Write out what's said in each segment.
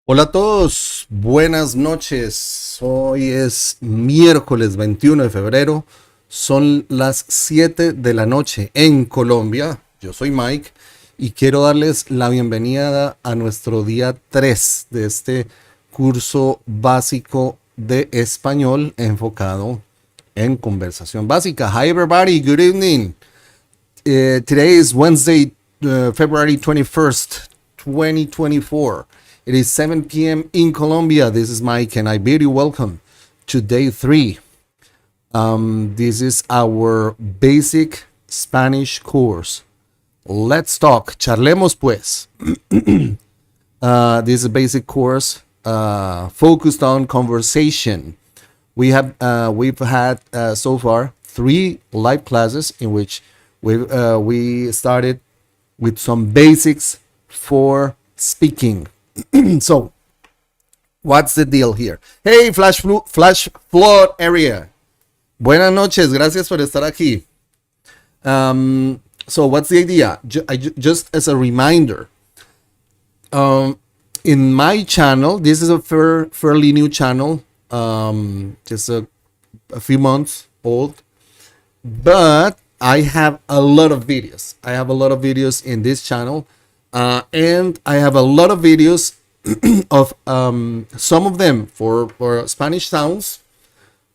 Hola a todos, buenas noches. Hoy es miércoles 21 de febrero. Son las 7 de la noche en Colombia. Yo soy Mike y quiero darles la bienvenida a nuestro día 3 de este curso básico de español enfocado en conversación básica. Hi everybody, good evening. Today is Wednesday, February 21st, 2024. It is 7 p.m. in Colombia. This is Mike, and I bid you welcome to day 3. This is our basic Spanish course. Let's talk. Charlemos Pues. This is a basic course focused on conversation. We've had so far 3 live classes in which we started with some basics for speaking. So, what's the deal here? Hey, Flash Flood area. Buenas noches, gracias por estar aquí. So, what's the idea? Just as a reminder, in my channel, this is a fairly new channel, just a few months old, but I have a lot of videos. I have a lot of videos in this channel. And I have a lot of videos of some of them for Spanish sounds,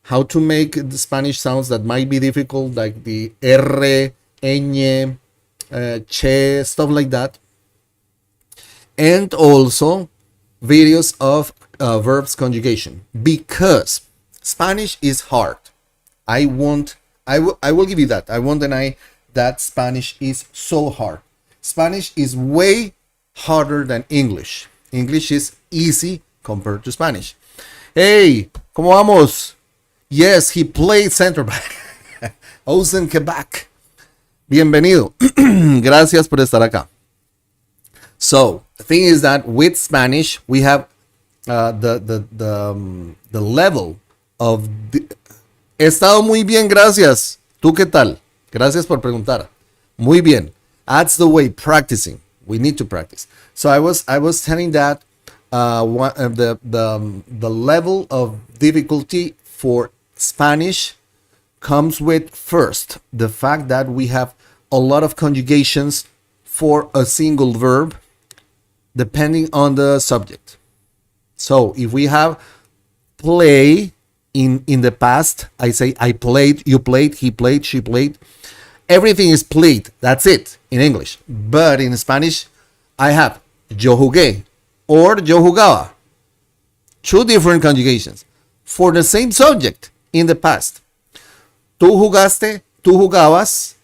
how to make the Spanish sounds that might be difficult, like the R, ñ, che, stuff like that. And also videos of verbs conjugation, because Spanish is hard. I will give you that. I won't deny that Spanish is so hard. Spanish is way harder than English. English is easy compared to Spanish. Hey, ¿cómo vamos? Yes, he played center back. Ozen Quebec. Bienvenido. Gracias por estar acá. So, the thing is that with Spanish, we have the level of... He estado muy bien, gracias. ¿Tú qué tal? Gracias por preguntar. Muy bien. That's the way, practicing. We need to practice. So I was telling that the level of difficulty for Spanish comes with, first, the fact that we have a lot of conjugations for a single verb depending on the subject. So if we have play in the past, I say I played, you played, he played, she played. Everything is played. That's it in English. But in Spanish, I have yo jugué or yo jugaba. 2 different conjugations for the same subject in the past. Tú jugaste, tú jugabas,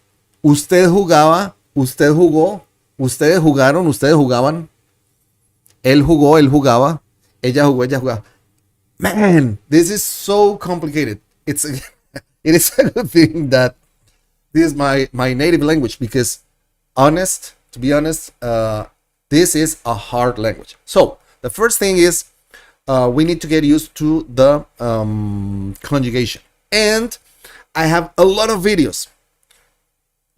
usted jugaba, usted jugó, ustedes jugaron, ustedes jugaban, él jugó, él jugaba, ella jugó, ella jugaba. Man, this is so complicated. It is a good thing that this is my native language, because to be honest, this is a hard language. So the first thing is we need to get used to the conjugation. And I have a lot of videos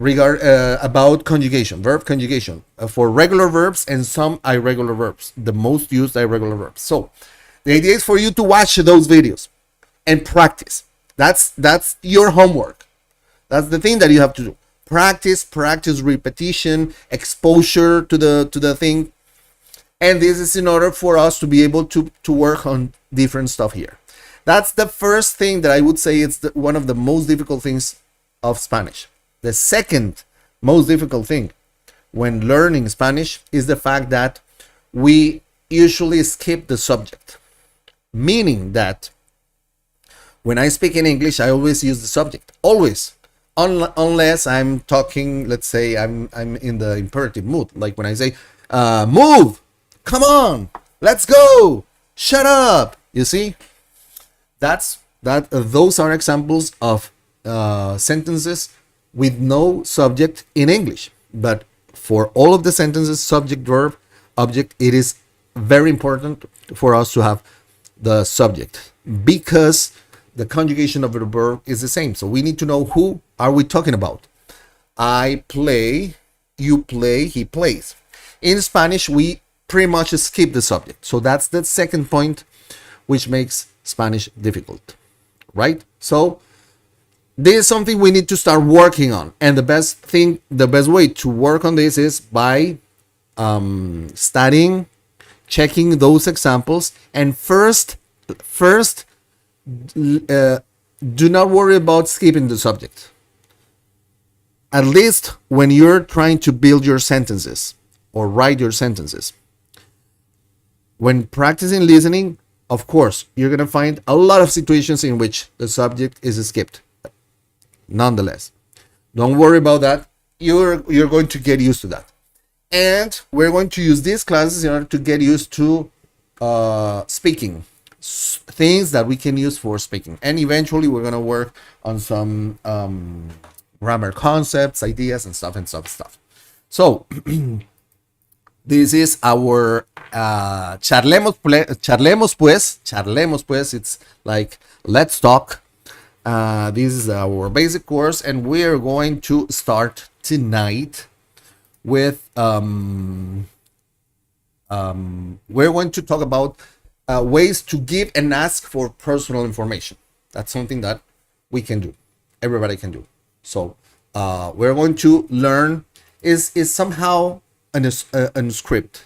about conjugation, verb conjugation, for regular verbs and some irregular verbs, the most used irregular verbs. So the idea is for you to watch those videos and practice. That's your homework. That's the thing that you have to do. Practice, repetition, exposure to the thing. And this is in order for us to be able to work on different stuff here. That's the first thing that I would say it's one of the most difficult things of Spanish. The second most difficult thing when learning Spanish is the fact that we usually skip the subject. Meaning that when I speak in English, I always use the subject. Always. Unless I'm talking, let's say I'm in the imperative mood, like when I say move, come on, let's go, shut up. You see, those are examples of sentences with no subject in English. But for all of the sentences, subject, verb, object, it is very important for us to have the subject, because the conjugation of the verb is the same. So we need to know who are we talking about. I play, you play, he plays. In Spanish, we pretty much skip the subject. So that's the second point, which makes Spanish difficult, right? So this is something we need to start working on. And the best way to work on this is by studying, checking those examples, and first, do not worry about skipping the subject. At least when you're trying to build your sentences or write your sentences. When practicing listening, of course, you're going to find a lot of situations in which the subject is skipped. Nonetheless, don't worry about that. You're going to get used to that. And we're going to use these classes in order to get used to speaking. Things that we can use for speaking. And eventually we're going to work on some grammar concepts, ideas, and stuff. So, this is our Charlemos Pues. It's like, let's talk. This is our basic course, and we are going to start tonight with we're going to talk about ways to give and ask for personal information. That's something that we can do. Everybody can do. So we're going to learn is somehow a script.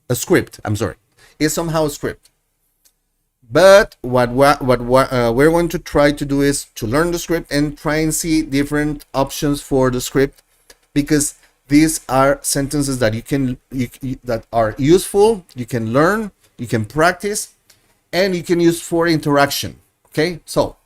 A script. I'm sorry. It's somehow a script. But what we're going to try to do is to learn the script and try and see different options for the script, because these are sentences that that are useful. You can learn, you can practice, and you can use for interaction. Okay, so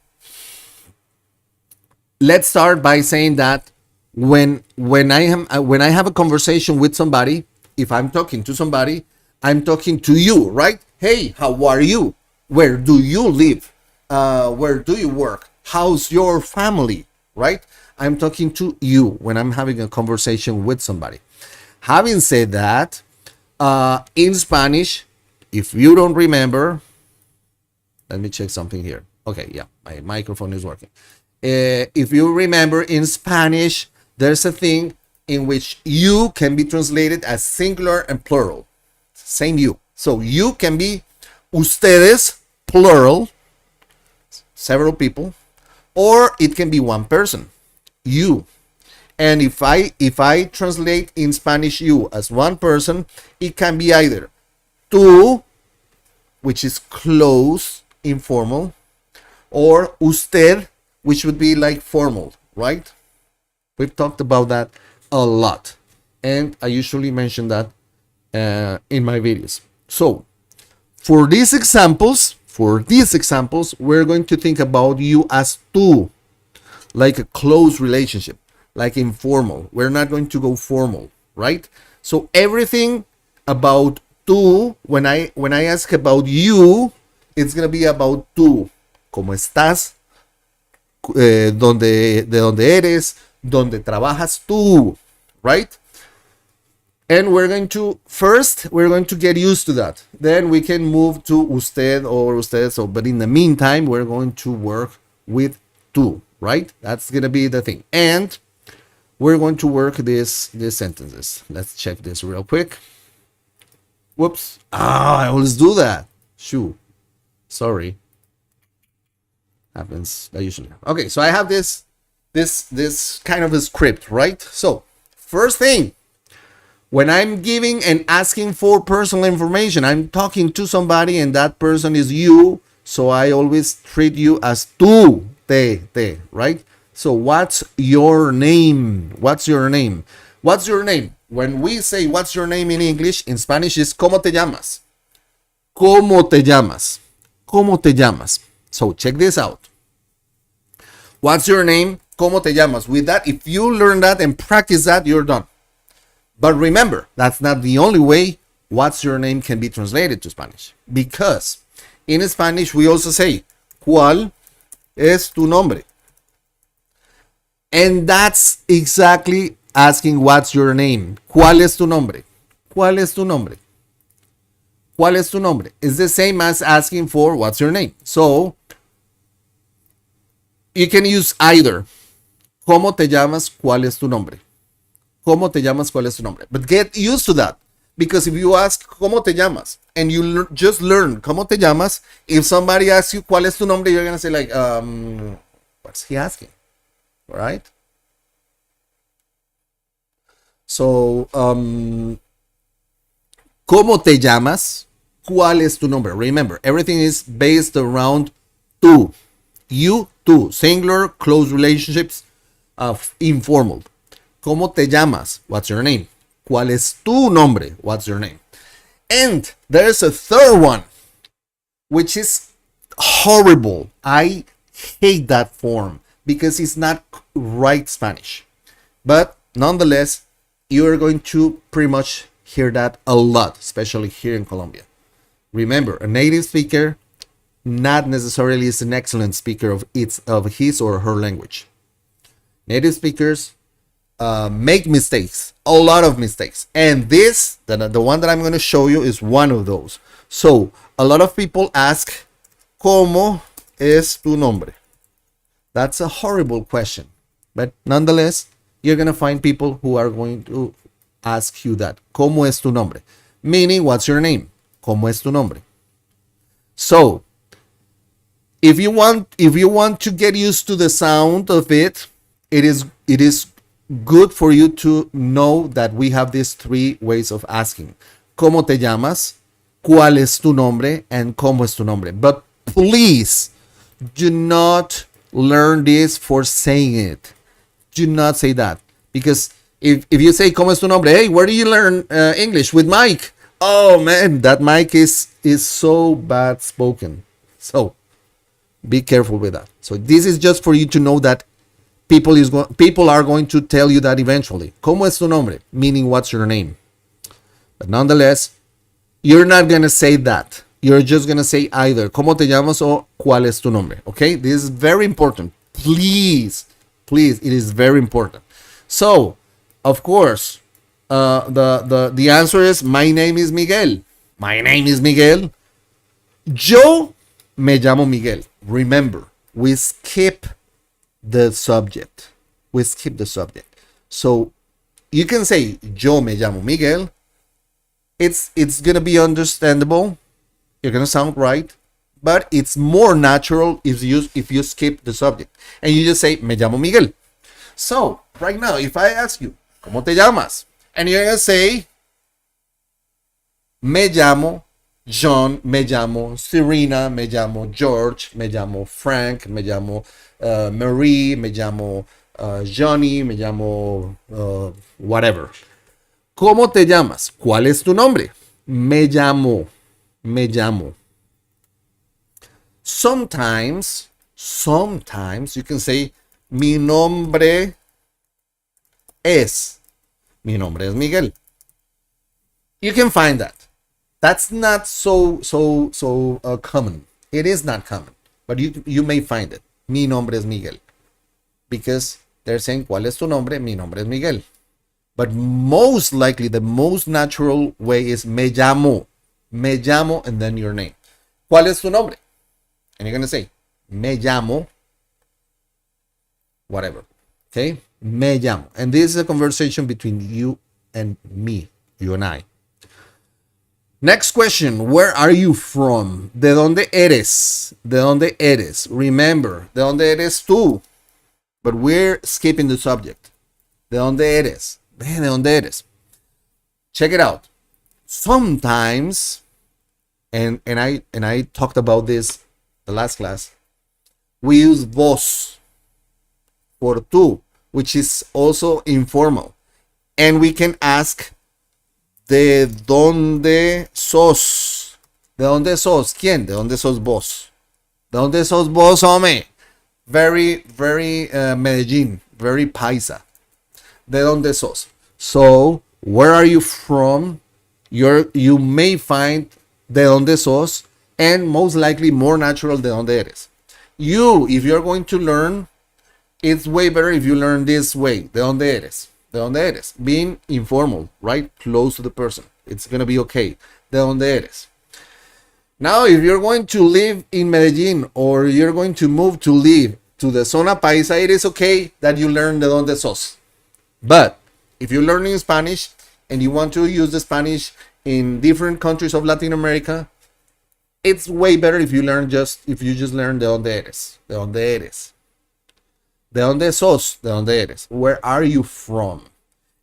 let's start by saying that when I have a conversation with somebody, if I'm talking to somebody, I'm talking to you, right? Hey, how are you? Where do you live? Where do you work? How's your family? Right? I'm talking to you when I'm having a conversation with somebody. Having said that, in Spanish, if you don't remember, let me check something here. Okay, yeah, my microphone is working. If you remember, in Spanish, there's a thing in which you can be translated as singular and plural. Same you. So you can be ustedes, plural, several people, or it can be one person, you. And if I translate in Spanish you as one person, it can be either tú, which is close, informal, or usted, which would be like formal, right? We've talked about that a lot, and I usually mention that in my videos. So for these examples, we're going to think about you as tú, like a close relationship, like informal. We're not going to go formal, right? So everything about tú, when I ask about you, it's gonna be about tú. ¿Cómo estás? De dónde eres? ¿Dónde trabajas tú? Right? And we're going to get used to that. Then we can move to usted or ustedes. So, but in the meantime, we're going to work with tú, right? That's going to be the thing. And we're going to work these sentences. Let's check this real quick. Whoops. I always do that. Shoo. Sorry. Happens usually. Okay, so I have this kind of a script, right? So, first thing, when I'm giving and asking for personal information, I'm talking to somebody and that person is you. So I always treat you as tú, te, right? So what's your name? What's your name? What's your name? When we say what's your name in English, in Spanish is ¿cómo te llamas? ¿Cómo te llamas? ¿Cómo te llamas? So check this out. What's your name? ¿Cómo te llamas? With that, if you learn that and practice that, you're done. But remember, that's not the only way what's your name can be translated to Spanish. Because in Spanish, we also say, ¿cuál es tu nombre? And that's exactly asking what's your name. ¿Cuál es tu nombre? ¿Cuál es tu nombre? ¿Cuál es tu nombre? It's the same as asking for what's your name. So, you can use either. ¿Cómo te llamas? ¿Cuál es tu nombre? ¿Cómo te llamas? ¿Cuál es tu nombre? But get used to that. Because if you ask, ¿cómo te llamas? And you just learn, ¿cómo te llamas? If somebody asks you, ¿cuál es tu nombre? You're going to say like, what's he asking? Right? So, ¿cómo te llamas? ¿Cuál es tu nombre? Remember, everything is based around tú. You, tú. Singular, close relationships, informal. ¿Cómo te llamas? What's your name? ¿Cuál es tu nombre? What's your name? And there's a third one, which is horrible. I hate that form because it's not right Spanish. But nonetheless, you're going to pretty much hear that a lot, especially here in Colombia. Remember, a native speaker not necessarily is an excellent speaker of his or her language. Native speakers make mistakes, a lot of mistakes. And this, the one that I'm going to show you, is one of those. So, a lot of people ask, ¿Cómo es tu nombre? That's a horrible question. But nonetheless, you're going to find people who are going to ask you that. ¿Cómo es tu nombre? Meaning, what's your name? ¿Cómo es tu nombre? So, if you want to get used to the sound of it, it is good for you to know that we have these three ways of asking. ¿Cómo te llamas? ¿Cuál es tu nombre? And ¿cómo es tu nombre? But please do not learn this for saying it. Do not say that. Because if you say ¿Cómo es tu nombre? Hey, where do you learn English? With Mike. Oh man, that Mike is so bad spoken. So be careful with that. So this is just for you to know that people are going to tell you that eventually. ¿Cómo es tu nombre? Meaning, what's your name? But nonetheless, you're not going to say that. You're just going to say either ¿Cómo te llamas? Or ¿Cuál es tu nombre? Okay? This is very important. Please, it is very important. So, of course, the answer is, my name is Miguel. My name is Miguel. Yo me llamo Miguel. Remember, we skip the subject. So you can say yo me llamo Miguel. It's gonna be understandable. You're gonna sound right, but it's more natural if you skip the subject and you just say me llamo Miguel. So right now, if I ask you ¿Cómo te llamas? And you're gonna say me llamo John, me llamo Serena, me llamo George, me llamo Frank, me llamo Marie, me llamo Johnny, me llamo whatever. ¿Cómo te llamas? ¿Cuál es tu nombre? Me llamo. Sometimes you can say mi nombre es Miguel. You can find that. That's not so common. It is not common, but you may find it. Mi nombre es Miguel, because they're saying ¿Cuál es tu nombre? Mi nombre es Miguel. But most likely, the most natural way is me llamo, and then your name. ¿Cuál es tu nombre? And you're gonna say me llamo, whatever. Okay, me llamo, and this is a conversation between you and me, you and I. Next question, where are you from? ¿De dónde eres? ¿De dónde eres? Remember, ¿de dónde eres tú? But we're skipping the subject. ¿De dónde eres? ¿De dónde eres? Check it out. Sometimes, and I talked about this the last class, we use vos for tú, which is also informal. And we can ask, ¿de dónde sos? ¿De dónde sos? ¿Quién? ¿De dónde sos vos? ¿De dónde sos vos, hombre? Very Medellín, very paisa. ¿De dónde sos? So, where are you from? You may find ¿de dónde sos? And most likely more natural, ¿de dónde eres? If you're going to learn, it's way better if you learn this way. ¿De dónde eres? ¿De dónde eres? Being informal, right? Close to the person. It's going to be okay. ¿De dónde eres? Now, if you're going to live in Medellín or you're going to move to live to the zona paisa, it is okay that you learn ¿de dónde sos? But if you're learning Spanish and you want to use the Spanish in different countries of Latin America, it's way better if you just learn de dónde eres, de dónde eres, de dónde sos, de dónde eres, where are you from?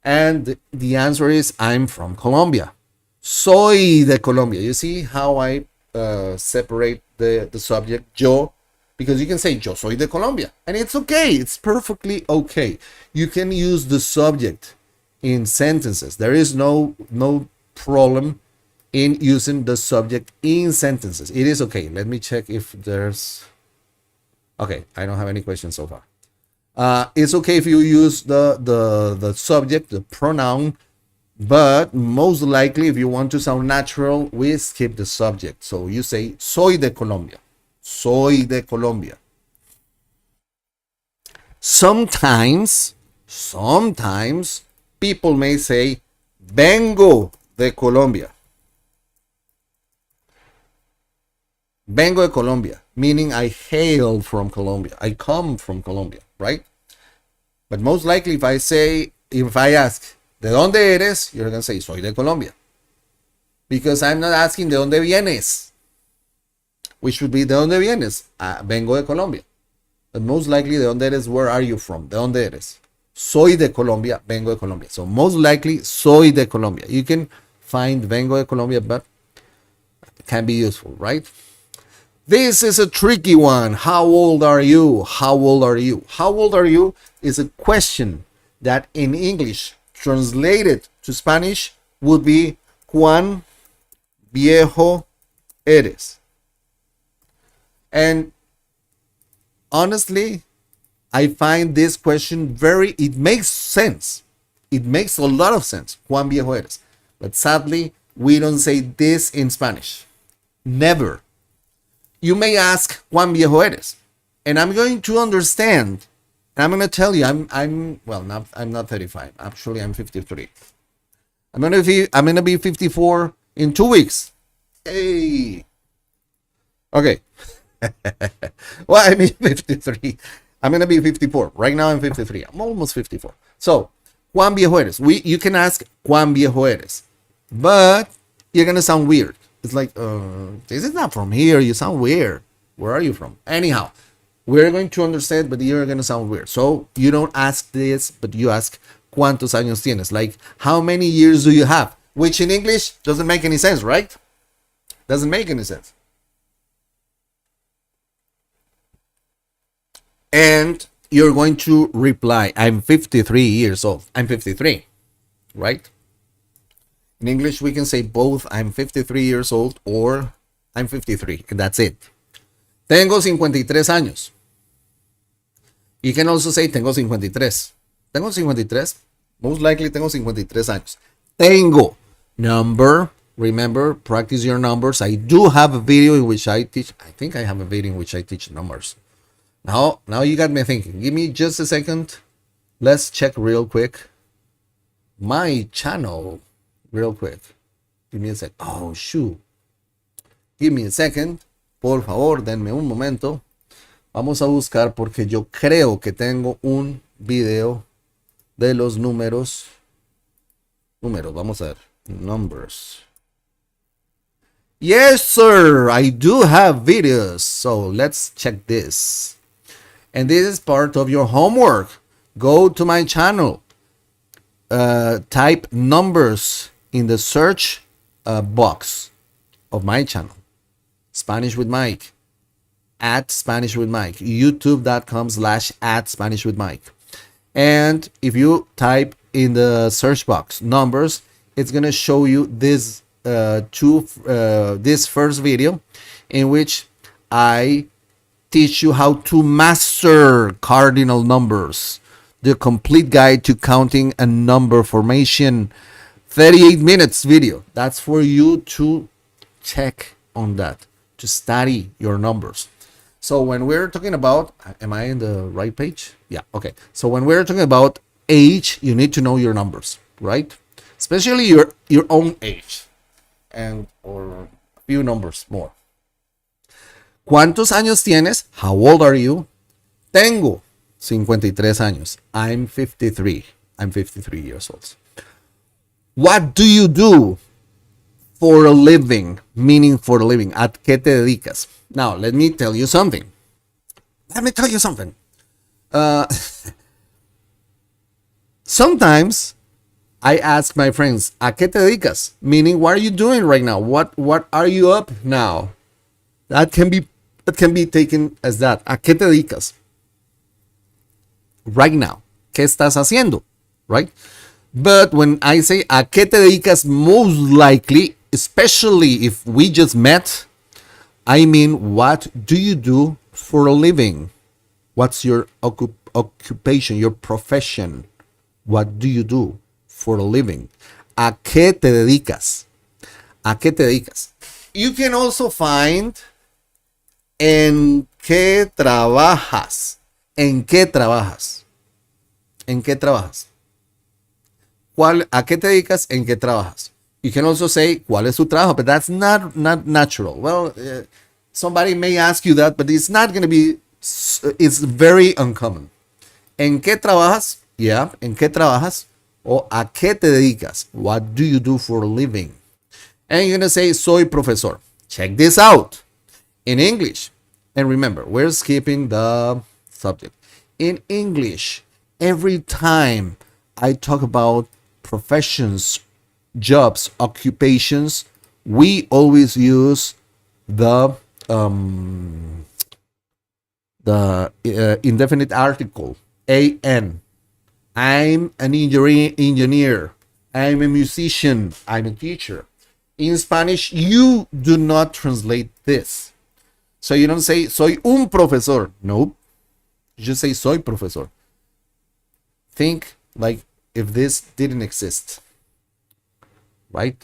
And the answer is I'm from Colombia. Soy de Colombia. You see how I separate the subject yo, because you can say yo soy de Colombia, and it's okay. It's perfectly okay. You can use the subject in sentences. There is no problem in using the subject in sentences. It is okay. Let me check if there's... Okay, I don't have any questions so far. It's okay if you use the subject, the pronoun, but most likely if you want to sound natural, we skip the subject. So you say soy de Colombia. Soy de Colombia. Sometimes people may say vengo de Colombia. Vengo de Colombia, meaning I hail from Colombia. I come from Colombia, right? But most likely if I ask, ¿de dónde eres? You're going to say, soy de Colombia. Because I'm not asking, ¿de dónde vienes? Which should be, ¿de dónde vienes? Vengo de Colombia. But most likely, ¿de dónde eres? Where are you from? ¿De dónde eres? Soy de Colombia, vengo de Colombia. So most likely, soy de Colombia. You can find vengo de Colombia, but it can be useful, right? This is a tricky one. How old are you? How old are you? How old are you is a question that in English, translated to Spanish, would be ¿Cuán viejo eres? And honestly, I find this question it makes sense. It makes a lot of sense. ¿Cuán viejo eres? But sadly, we don't say this in Spanish. Never. You may ask, ¿Cuán viejo eres? And I'm going to understand. And I'm going to tell you, I'm not 35. Actually, I'm 53. I'm going to be 54 in 2 weeks. Hey. Okay. Well, I mean 53. I'm going to be 54. Right now I'm 53. I'm almost 54. So, ¿Cuán viejo eres? You can ask, ¿Cuán viejo eres? But you're going to sound weird. It's like, this is not from here. You sound weird. Where are you from? Anyhow, we're going to understand, but you're going to sound weird. So you don't ask this, but you ask, ¿Cuántos años tienes? Like, how many years do you have? Which in English doesn't make any sense, right? Doesn't make any sense. And you're going to reply, I'm 53 years old. I'm 53, right? In English, we can say both, I'm 53 years old or I'm 53, and that's it. Tengo 53 años. You can also say tengo 53. Tengo 53. Most likely tengo 53 años. Tengo. Number. Remember, practice your numbers. I do have a video in which I teach. I think I have a video in which I teach numbers. Now you got me thinking. Give me just a second. Let's check real quick my channel. Real quick. Give me a sec. Oh, shoot. Give me a second. Por favor, denme un momento. Vamos a buscar porque yo creo que tengo un video de los números. Vamos a ver. Numbers. Yes, sir. I do have videos. So let's check this. And this is part of your homework. Go to my channel. Type numbers in the search box of my channel. Spanish with Mike. At Spanish with Mike. YouTube.com/@SpanishWithMike. And if you type in the search box numbers, it's gonna show you this this first video in which I teach you how to master cardinal numbers. The complete guide to counting and number formation. 38 minutes video. That's for you to check on that, to study your numbers. So when we're talking about, am I in the right page? Yeah, okay. So when we're talking about age, you need to know your numbers, right? Especially your own age, and or a few numbers more. ¿Cuántos años tienes? How old are you? Tengo 53 años. I'm 53. I'm 53 years old. What do you do for a living? Meaning for a living. ¿A qué te dedicas? Now, let me tell you something. Sometimes I ask my friends, ¿a qué te dedicas? Meaning, what are you doing right now? What are you up now? That can be taken as that. ¿A qué te dedicas? Right now. ¿Qué estás haciendo? Right? But when I say ¿a qué te dedicas? Most likely, especially if we just met, I mean, what do you do for a living? What's your occupation, your profession? What do you do for a living? ¿A qué te dedicas? ¿A qué te dedicas? You can also find ¿en qué trabajas? ¿En qué trabajas? ¿En qué trabajas? ¿A qué te dedicas? ¿En qué trabajas? You can also say, ¿cuál es tu trabajo? But that's not natural. Well, somebody may ask you that, but it's not going to be, it's very uncommon. ¿En qué trabajas? Yeah, ¿en qué trabajas? O ¿a qué te dedicas? What do you do for a living? And you're going to say, soy profesor. Check this out. In English, and remember, we're skipping the subject. In English, every time I talk about professions, jobs, occupations, we always use the indefinite article, an. I'm an engineer. I'm a musician. I'm a teacher. In Spanish, you do not translate this. So you don't say, soy un profesor. Nope. You just say, soy profesor. Think like if this didn't exist. Right?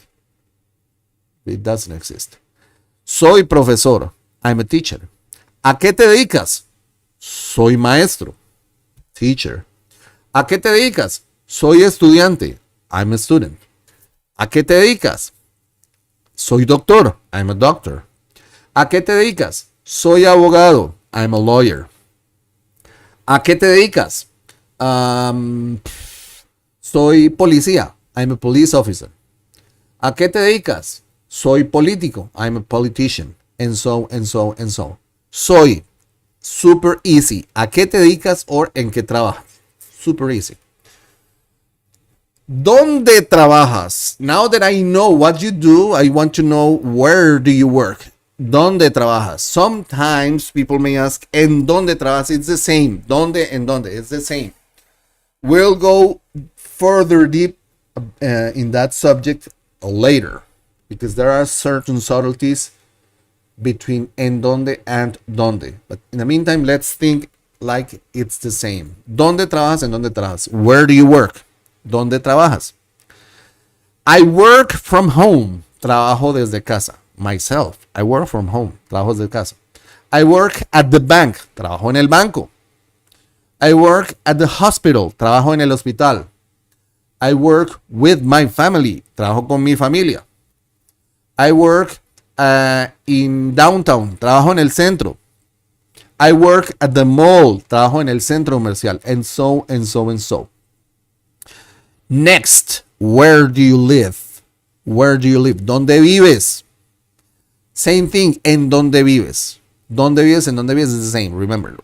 It doesn't exist. Soy profesor. I'm a teacher. ¿A qué te dedicas? Soy maestro. Teacher. ¿A qué te dedicas? Soy estudiante. I'm a student. ¿A qué te dedicas? Soy doctor. I'm a doctor. ¿A qué te dedicas? Soy abogado. I'm a lawyer. ¿A qué te dedicas? Soy policía. I'm a police officer. ¿A qué te dedicas? Soy político. I'm a politician. And so, and so, and so. Soy. Super easy. ¿A qué te dedicas or en qué trabajas? Super easy. ¿Dónde trabajas? Now that I know what you do, I want to know where do you work? ¿Dónde trabajas? Sometimes people may ask, ¿en dónde trabajas? It's the same. ¿Dónde? ¿En dónde? It's the same. We'll go further deep in that subject later because there are certain subtleties between en dónde and dónde. But in the meantime, let's think like it's the same. ¿Dónde trabajas? ¿En dónde trabajas? Where do you work? ¿Dónde trabajas? I work from home. Trabajo desde casa. Myself. I work from home. Trabajo desde casa. I work at the bank. Trabajo en el banco. I work at the hospital. Trabajo en el hospital. I work with my family. Trabajo con mi familia. I work in downtown. Trabajo en el centro. I work at the mall. Trabajo en el centro comercial. And so, and so, and so. Next, where do you live? Where do you live? ¿Dónde vives? Same thing, ¿en dónde vives? ¿Dónde vives? ¿En dónde vives? Is the same. Remember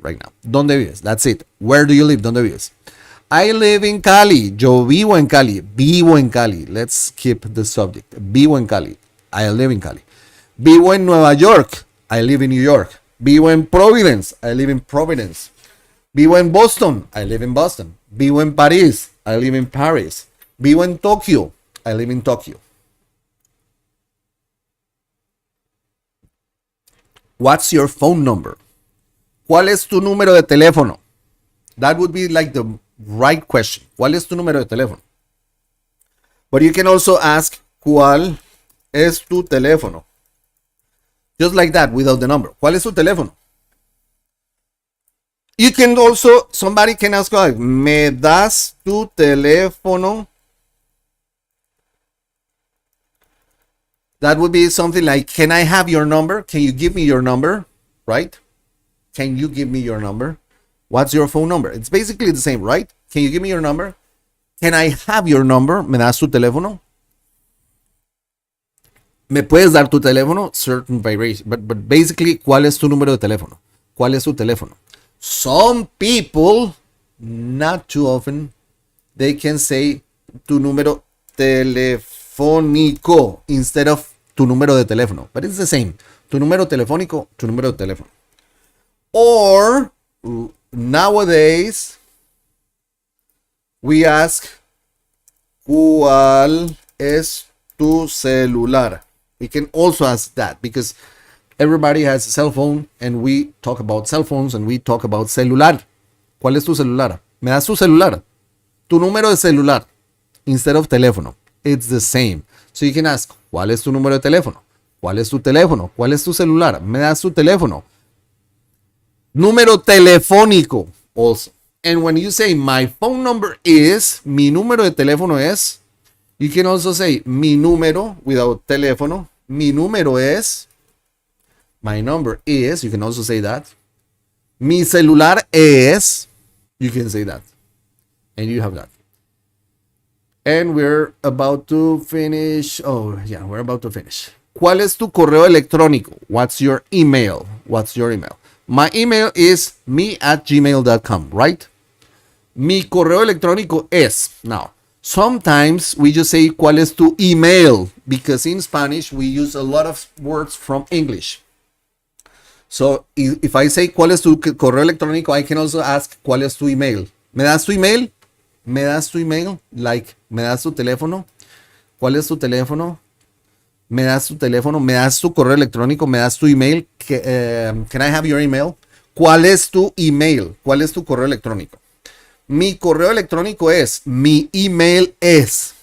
right now. ¿Dónde vives? That's it. Where do you live? ¿Dónde vives? I live in Cali. Yo vivo en Cali. Vivo en Cali. Let's skip the subject. Vivo en Cali. I live in Cali. Vivo en Nueva York. I live in New York. Vivo en Providence. I live in Providence. Vivo en Boston. I live in Boston. Vivo en París. I live in Paris. Vivo en Tokio. I live in Tokyo. What's your phone number? ¿Cuál es tu número de teléfono? That would be like the right question. ¿Cuál es tu número de teléfono? But you can also ask, ¿cuál es tu teléfono? Just like that, without the number. ¿Cuál es tu teléfono? You can also, somebody can ask, like, ¿me das tu teléfono? That would be something like, can I have your number? Can you give me your number? Right? Can you give me your number? What's your phone number? It's basically the same, right? Can you give me your number? Can I have your number? ¿Me das tu teléfono? ¿Me puedes dar tu teléfono? Certain variation. But basically, ¿cuál es tu número de teléfono? ¿Cuál es tu teléfono? Some people, not too often, they can say tu número telefónico instead of tu número de teléfono. But it's the same. Tu número telefónico, tu número de teléfono. Or, nowadays, we ask, ¿cuál es tu celular? We can also ask that because everybody has a cell phone and we talk about cell phones and we talk about celular. ¿Cuál es tu celular? ¿Me das tu celular? Tu número de celular instead of teléfono. It's the same. So you can ask, ¿cuál es tu número de teléfono? ¿Cuál es tu teléfono? ¿Cuál es tu celular? ¿Me das tu teléfono? Número telefónico also. And when you say my phone number is, mi número de teléfono es, you can also say mi número without teléfono. Mi número es, my number is, you can also say that. Mi celular es, you can say that. And you have that. And we're about to finish. Oh, yeah, we're about to finish. ¿Cuál es tu correo electrónico? What's your email? What's your email? My email is me@gmail.com, right? Mi correo electrónico es. Now, sometimes we just say ¿cuál es tu email? Because in Spanish we use a lot of words from English. So if I say ¿cuál es tu correo electrónico? I can also ask ¿cuál es tu email? ¿Me das tu email? ¿Me das tu email? Like, ¿me das tu teléfono? ¿Cuál es tu teléfono? ¿Me das tu teléfono? ¿Me das tu correo electrónico? ¿Me das tu email? Can I have your email? ¿Cuál es tu email? ¿Cuál es tu correo electrónico? Mi correo electrónico es, mi email es.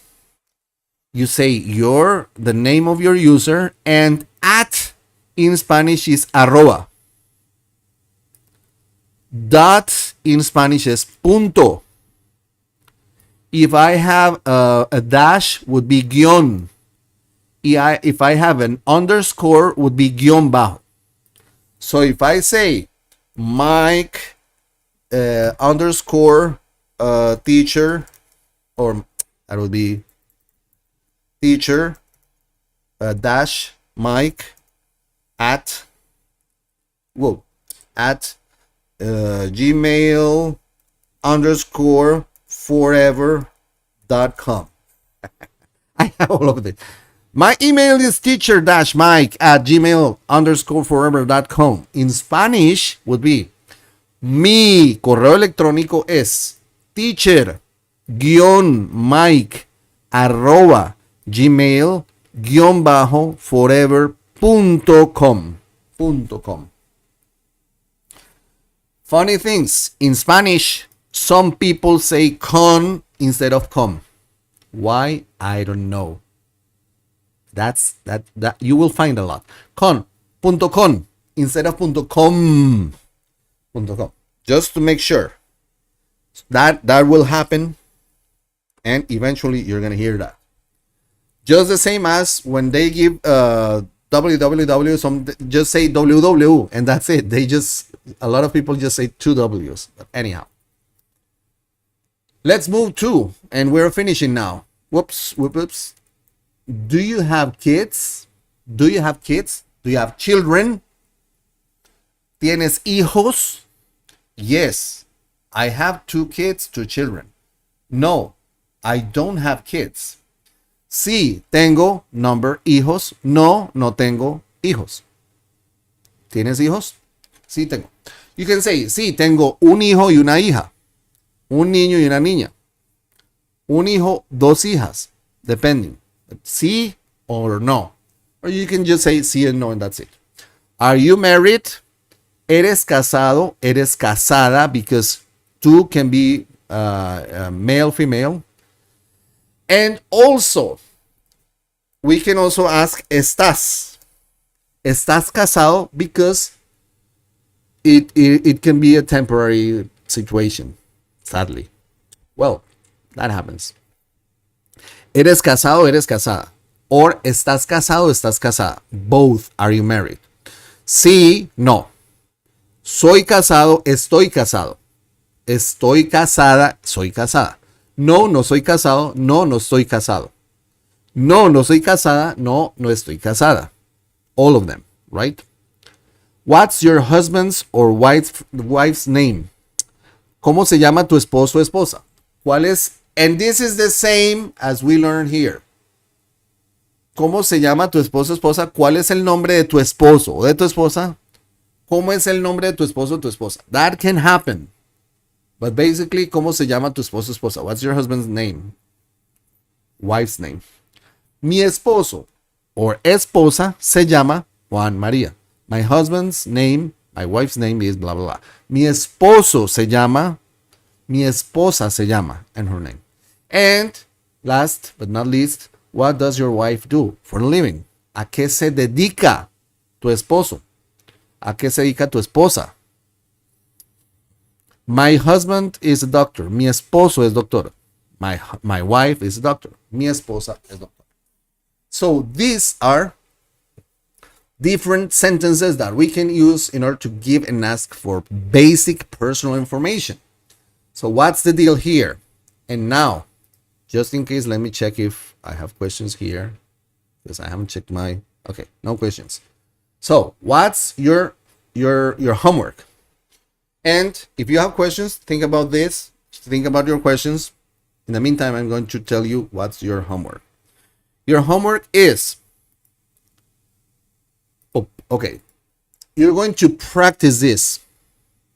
You say the name of your user and at in Spanish is arroba. Dot in Spanish is punto. If I have a dash would be guión. If I have an underscore would be guión bajo. So if I say Mike underscore teacher, or that would be teacher dash Mike at gmail underscore forever.com. I have all of it. My email is teacher-mike at gmail underscore forever.com. In Spanish would be mi correo electrónico es teacher-mike arroba gmail-forever.com. Funny things. In Spanish, some people say con instead of com. Why? I don't know. That you will find a lot. Punto con instead of punto com. Just to make sure. That will happen. And eventually you're going to hear that. Just the same as when they give www, some just say www and that's it. A lot of people just say two W's. But anyhow. Let's move to, and we're finishing now. Whoops. Do you have kids? Do you have children? ¿Tienes hijos? Yes, I have 2 kids, 2 children. No, I don't have kids. Sí, tengo, number, hijos. No, no tengo hijos. ¿Tienes hijos? Sí, tengo. You can say, sí, tengo un hijo y una hija. Un niño y una niña. Un hijo, 2 hijas. Depending. Sí or no. Or you can just say sí and no and that's it. Are you married? ¿Eres casado? ¿Eres casada? Because 2 can be male, female. And also, we can also ask ¿estás? ¿Estás casado? Because it can be a temporary situation. Sadly. Well, that happens. ¿Eres casado? ¿Eres casada? Or ¿estás casado? ¿Estás casada? Both. Are you married? Sí, no. Soy casado, estoy casado. Estoy casada, soy casada. No, no soy casado. No, no estoy casado. No, no soy casada. No, no estoy casada. All of them, right? What's your husband's or wife's name? ¿Cómo se llama tu esposo o esposa? ¿Cuál es? And this is the same as we learn here. ¿Cómo se llama tu esposo o esposa? ¿Cuál es el nombre de tu esposo o de tu esposa? ¿Cómo es el nombre de tu esposo o tu esposa? That can happen. But basically, ¿cómo se llama tu esposo o esposa? What's your husband's name? Wife's name. Mi esposo or esposa se llama Juan María. My husband's name, my wife's name is blah, blah, blah. Mi esposo se llama, mi esposa se llama, and her name. And last but not least, what does your wife do for a living? ¿A qué se dedica tu esposo? ¿A qué se dedica tu esposa? My husband is a doctor. Mi esposo es doctor. My wife is a doctor. Mi esposa es doctor. So these are different sentences that we can use in order to give and ask for basic personal information. So what's the deal here? And now, just in case, let me check if I have questions here, because I haven't checked my, okay, no questions. So what's your homework? And if you have questions, think about this, think about your questions. In the meantime, I'm going to tell you what's your homework. Your homework is, okay, you're going to practice this,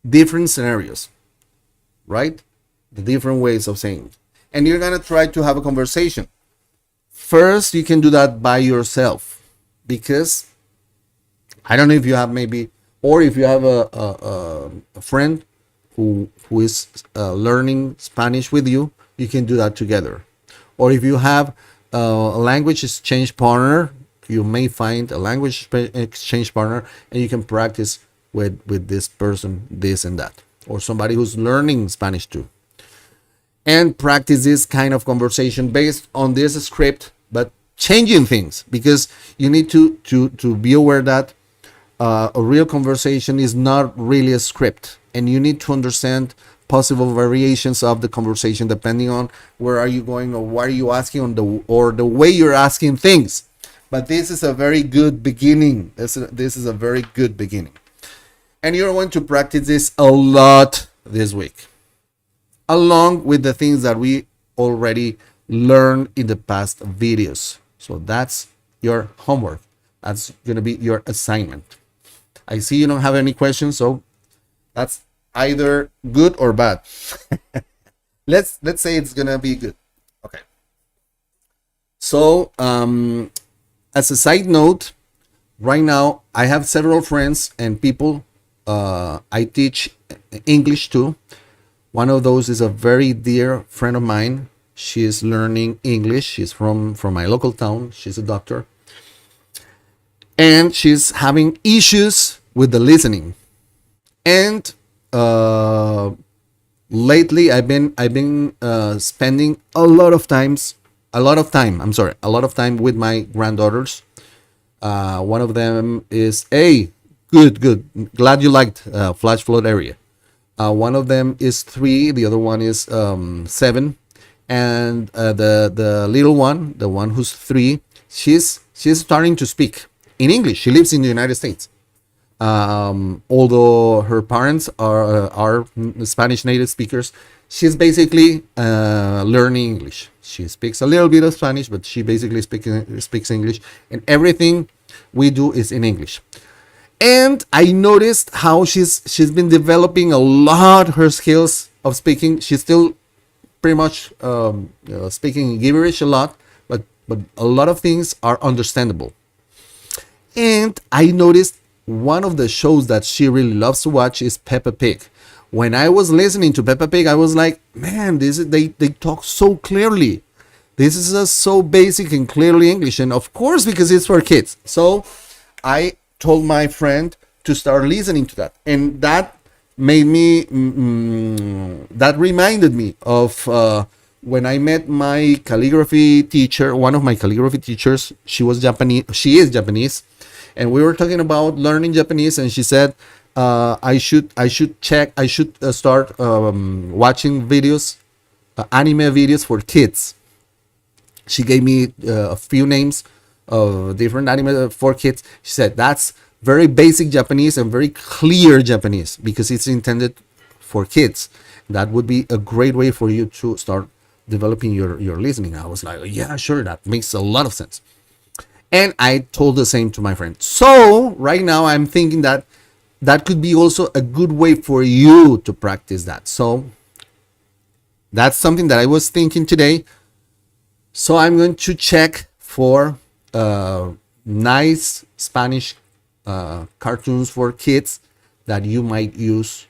different scenarios, right? The different ways of saying it. And you're going to try to have a conversation. First, you can do that by yourself, because I don't know if you have maybe, or if you have a friend who is learning Spanish with you, you can do that together. Or if you have a language exchange partner, you may find a language exchange partner and you can practice with this person, this and that, or somebody who's learning Spanish too. And practice this kind of conversation based on this script, but changing things, because you need to be aware that a real conversation is not really a script, and you need to understand possible variations of the conversation depending on where are you going or what are you asking on the way you're asking things. But this is a very good beginning. This is a very good beginning. And you're going to practice this a lot this week, along with the things that we already learned in the past videos. So that's your homework. That's going to be your assignment. I see you don't have any questions, so that's either good or bad. Let's say it's going to be good. Okay. So, as a side note, right now I have several friends and people I teach English to. One of those is a very dear friend of mine. She is learning English. She's from my local town. She's a doctor. And she's having issues with the listening. And lately I've been spending a lot of time with my granddaughters. One of them is good. Glad you liked flash flood area. One of them is 3, the other one is 7, and the little one, the one who's 3, she's starting to speak in English. She lives in the United States. Although her parents are Spanish native speakers, she's basically learning English. She speaks a little bit of Spanish, but she basically speaks English, and everything we do is in English. And I noticed how she's been developing a lot her skills of speaking. She's still pretty much speaking gibberish a lot, but a lot of things are understandable. And I noticed one of the shows that she really loves to watch is Peppa Pig. When I was listening to Peppa Pig, I was like, man, they talk so clearly. This is so basic and clearly English. And of course, because it's for kids. So I told my friend to start listening to that. And that made me, that reminded me of when I met my calligraphy teacher, one of my calligraphy teachers. She is Japanese. And we were talking about learning Japanese, and she said, I should start watching videos anime videos for kids. She gave me a few names of different anime for kids. She said that's very basic Japanese and very clear Japanese because it's intended for kids. That would be a great way for you to start developing your listening. I was like, yeah, sure, that makes a lot of sense. And I told the same to my friend. So right now I'm thinking that that could be also a good way for you to practice that. So that's something that I was thinking today. So I'm going to check for nice Spanish cartoons for kids that you might use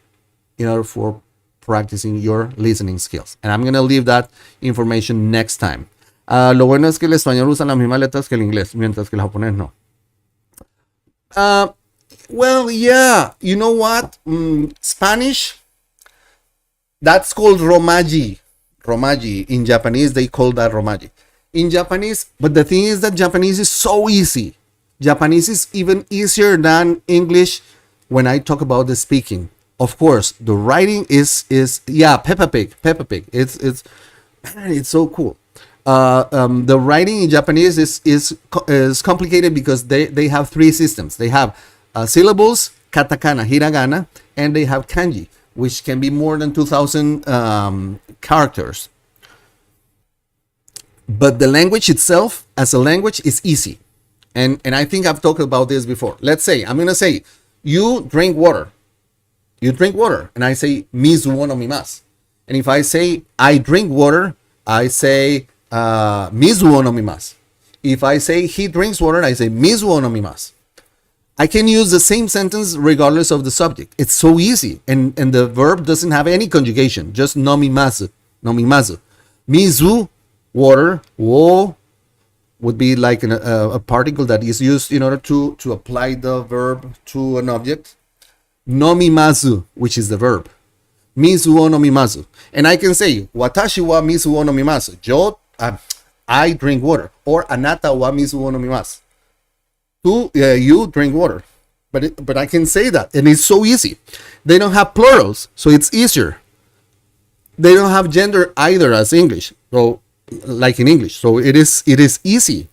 in order for practicing your listening skills. And I'm going to leave that information next time. Lo bueno es que el español usa las mismas letras que el inglés, mientras que el japonés no. Well, yeah, you know what? Spanish, that's called romaji. Romaji. In Japanese, they call that romaji. In Japanese, but the thing is that Japanese is so easy. Japanese is even easier than English when I talk about the speaking. Of course, the writing is yeah, Peppa Pig. It's so cool. The writing in Japanese is complicated because they have three systems. They have syllables, katakana, hiragana, and they have kanji, which can be more than 2,000 characters. But the language itself, as a language, is easy. And I think I've talked about this before. Let's say, I'm going to say, you drink water. You drink water. And I say, mizu wo nomimasu. And if I say, I drink water, I say, mizu wo nomimasu. If I say, he drinks water, I say, mizu wo nomimasu. I can use the same sentence regardless of the subject. It's so easy. And the verb doesn't have any conjugation. Just nomimasu. Nomimasu. Mizu, water. Wo would be like a particle that is used in order to apply the verb to an object. Nomimasu, which is the verb. Mizu wo nomimasu. And I can say, watashi wa mizu wo nomimasu. Yo, I drink water. Or anata wa mizu wo nomimasu. You drink water. But I can say that. And it's so easy. They don't have plurals, so it's easier. They don't have gender either as English. So like in English. So it is easy.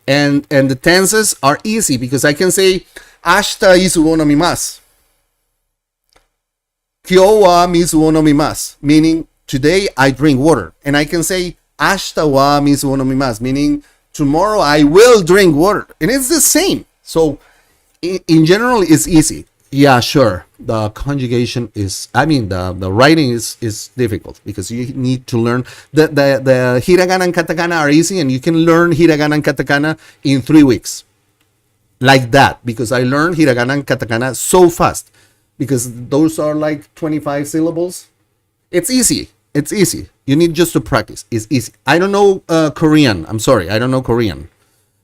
And the tenses are easy because I can say ashita izu wo nomimasu. Kyou wa mizu wo nomimasu, meaning today I drink water. And I can say ashita wa mizu wo nomimasu, meaning tomorrow I will drink water. And it's the same. So in general, it's easy. Yeah, sure. The conjugation is, the writing is difficult because you need to learn. The hiragana and katakana are easy, and you can learn hiragana and katakana in 3 weeks. Like that, because I learned hiragana and katakana so fast. Because those are like 25 syllables. It's easy. It's easy. You need just to practice. It's easy. I don't know Korean. I'm sorry. I don't know Korean.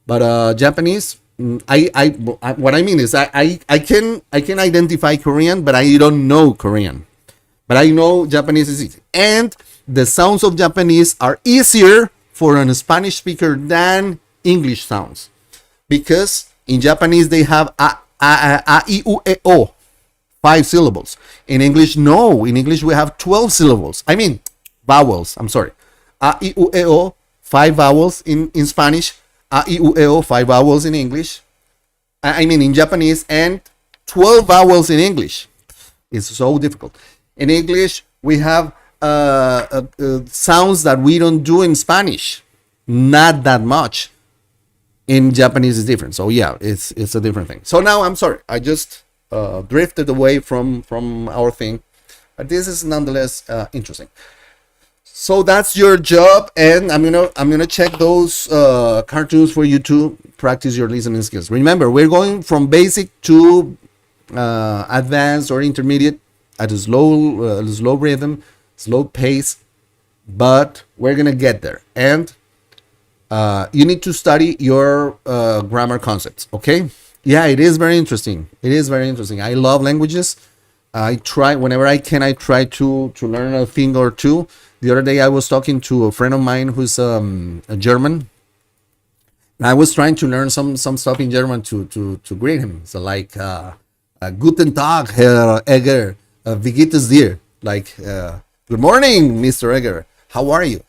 But Japanese, what I mean is I can identify Korean, but I don't know Korean. But I know Japanese is easy. And the sounds of Japanese are easier for a Spanish speaker than English sounds. Because in Japanese they have a, I, u, e, o. 5 syllables. In English, no. In English, we have 12 syllables. I mean, vowels. I'm sorry. A, I, U, E, O, 5 vowels in Spanish. A, I, U, E, O, 5 vowels in English. I mean, in Japanese, and 12 vowels in English. It's so difficult. In English, we have sounds that we don't do in Spanish. Not that much. In Japanese, it's different. So, yeah, it's a different thing. So now, I'm sorry. I just drifted away from our thing, but this is nonetheless interesting. So that's your job, and I'm gonna check those cartoons for you to practice your listening skills. Remember, we're going from basic to advanced or intermediate at a slow rhythm, slow pace, but we're gonna get there. And you need to study your grammar concepts. Okay. Yeah, it is very interesting. I love languages. I try whenever I can. I try to learn a thing or two. The other day I was talking to a friend of mine who's a German. And I was trying to learn some stuff in German to greet him. So like Guten Tag, Herr Egger. Wie geht es dir? Like good morning, Mr. Egger. how are you?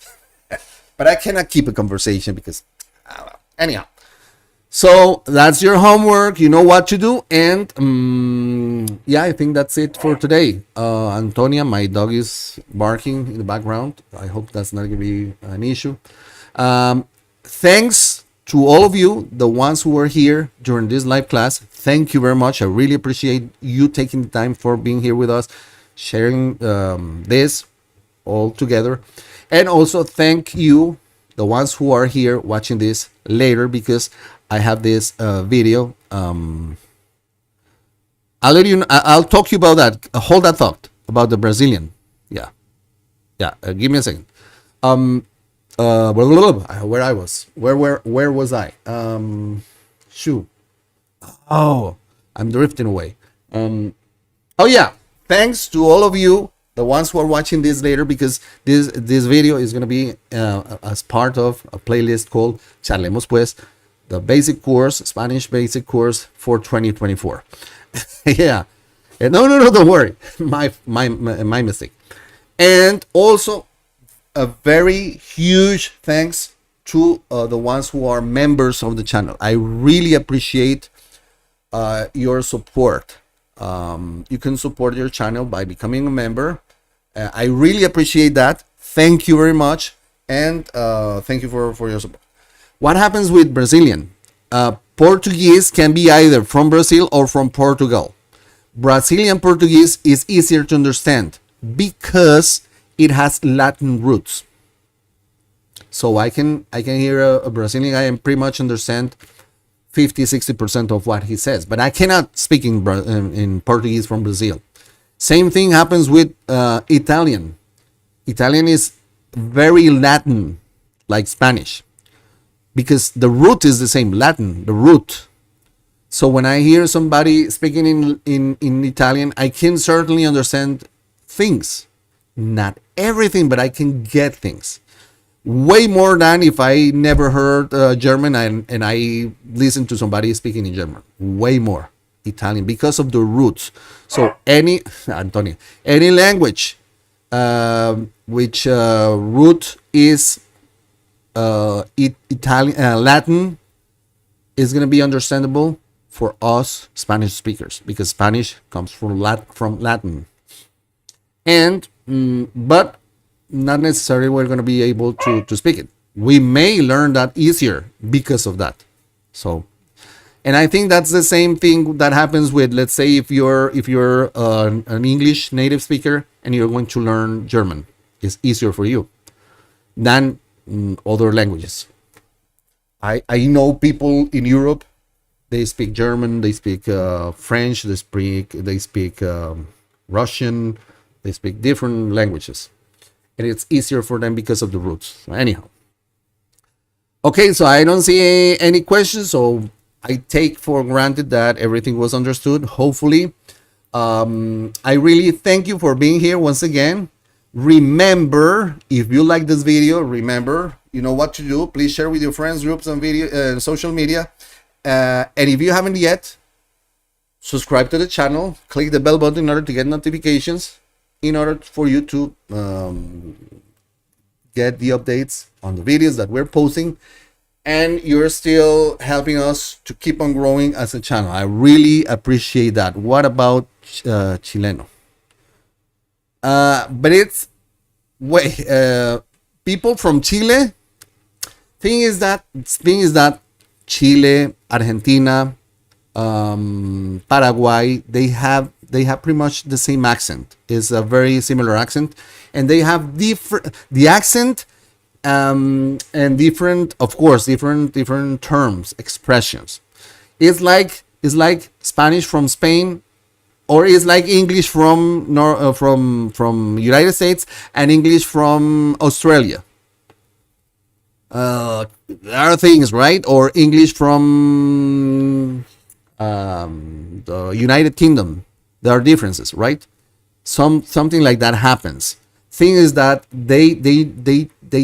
But I cannot keep a conversation because, anyhow. So that's your homework. You know what to do. And yeah, I think that's it for today. Antonia, my dog is barking in the background. I hope that's not going to be an issue. Thanks to all of you, the ones who were here during this live class. Thank you very much. I really appreciate you taking the time for being here with us, sharing this all together. And also thank you, the ones who are here watching this later, because I have this video. I'll let you know, I'll talk to you about that. Hold that thought about the Brazilian. Yeah. Give me a second. Where I was. Where was I? Shoot. Oh, I'm drifting away. Oh yeah. Thanks to all of you, the ones who are watching this later, because this video is going to be as part of a playlist called Charlemos Pues, the basic course, Spanish basic course for 2024. Yeah. No, don't worry. My mistake. And also a very huge thanks to the ones who are members of the channel. I really appreciate your support. You can support your channel by becoming a member. I really appreciate that. Thank you very much. And thank you for your support. What happens with Brazilian? Portuguese can be either from Brazil or from Portugal. Brazilian Portuguese is easier to understand because it has Latin roots. So I can hear a Brazilian guy and pretty much understand 50-60% of what he says, but I cannot speak in Portuguese from Brazil. Same thing happens with Italian. Italian is very Latin, like Spanish, because the root is the same, Latin, the root. So when I hear somebody speaking in Italian, I can certainly understand things. Not everything, but I can get things. Way more than if I never heard German and I listen to somebody speaking in German. Way more Italian because of the roots. So any language which root is Italian, Latin, is going to be understandable for us Spanish speakers, because Spanish comes from Latin. And but not necessarily we're going to be able to speak it. We may learn that easier because of that. So, and I think that's the same thing that happens with, let's say, if you're an English native speaker and you're going to learn German, it's easier for you than other languages. I know people in Europe, they speak German, they speak French, they speak Russian, they speak different languages. And it's easier for them because of the roots. Anyhow. Okay, so I don't see any questions, so I take for granted that everything was understood, hopefully. I really thank you for being here once again. Remember, if you like this video, remember, you know what to do. Please share with your friends, groups, and video, social media. And if you haven't yet, subscribe to the channel. Click the bell button in order to get notifications, in order for you to get the updates on the videos that we're posting. And you're still helping us to keep on growing as a channel. I really appreciate that. What about Chileno? But it's people from Chile. Thing is that Chile, Argentina, Paraguay, they have pretty much the same accent. It's a very similar accent, and they have the accent and different, of course, different terms, expressions. It's like Spanish from Spain, or it's like English from United States and English from Australia. There are things, right? Or English from the United Kingdom. There are differences, right? Something like that happens. Thing is that they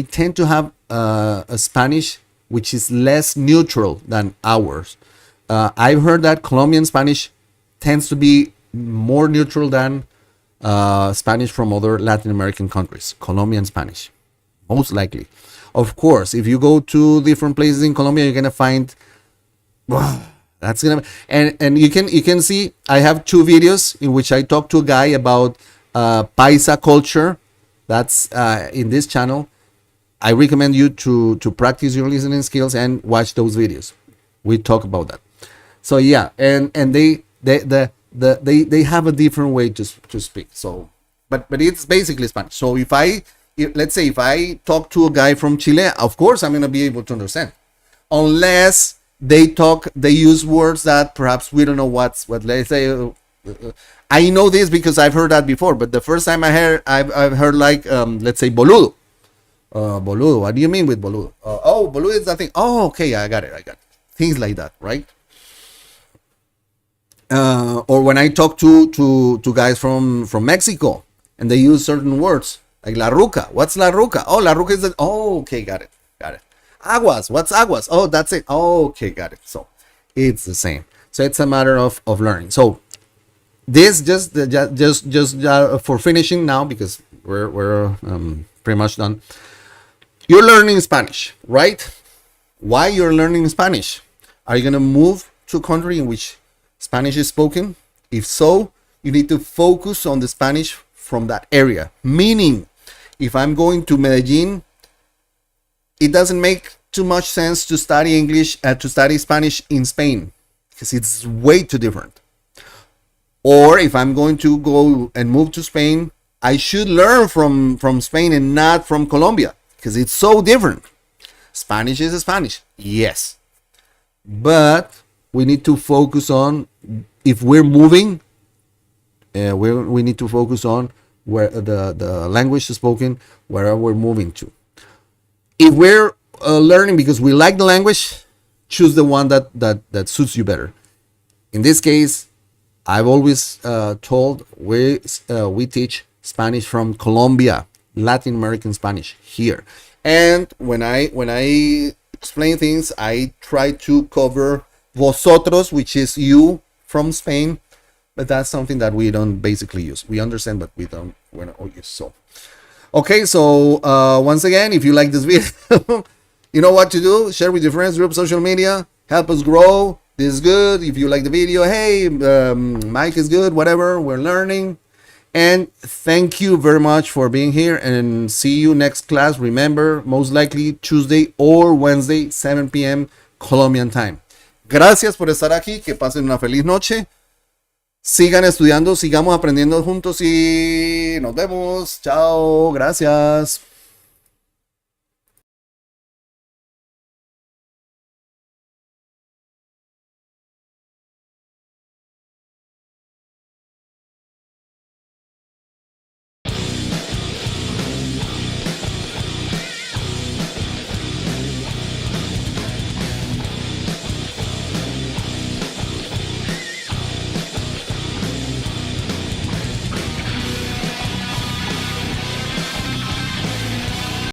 tend to have a Spanish which is less neutral than ours. I've heard that Colombian Spanish tends to be more neutral than Spanish from other Latin American countries. Colombian Spanish. most likely. Of course, if you go to different places in Colombia, you're gonna find that's gonna, and you can see I have 2 videos in which I talk to a guy about Paisa culture. That's in this channel. I recommend you to practice your listening skills and watch those videos. We talk about that. So yeah, and they have a different way to speak. So but it's basically Spanish. So let's say if I talk to a guy from Chile, of course I'm gonna be able to understand, unless they use words that perhaps we don't know what they say. I know this because I've heard that before, but the first time I've heard like let's say boludo. Boludo, what do you mean with boludo? Boludo is that thing. Oh, okay, I got it. Things like that, right? Or when I talk to guys from Mexico and they use certain words like la ruca. What's la ruca? Oh, la ruca is that. Oh, okay, got it. Aguas. What's aguas? Oh, that's it. Oh, okay, got it. So it's the same. So it's a matter of learning. So this just for finishing now, because we're pretty much done. You're learning Spanish, right? Why you're learning Spanish? Are you gonna move to a country in which Spanish is spoken? If so, you need to focus on the Spanish from that area. Meaning, if I'm going to Medellin, it doesn't make too much sense to study to study Spanish in Spain, because it's way too different. Or if I'm going to go and move to Spain, I should learn from Spain and not from Colombia, because it's so different. Spanish is Spanish, yes. But we need to focus on, if we're moving, we need to focus on where the language is spoken, wherever we're moving to. If we're learning because we like the language, choose the one that suits you better. In this case, I've always told we teach Spanish from Colombia, Latin American Spanish here. And when I explain things, I try to cover vosotros, which is you from Spain, but that's something that we don't basically use. We understand, but we're not use. So, okay. So once again, if you like this video, you know what to do. Share with your friends, group, social media. Help us grow. This is good. If you like the video, hey, Mike is good. Whatever. We're learning. And thank you very much for being here, and see you next class. Remember, most likely Tuesday or Wednesday, 7 p.m. Colombian time. Gracias por estar aquí. Que pasen una feliz noche. Sigan estudiando, sigamos aprendiendo juntos y nos vemos. Chao. Gracias.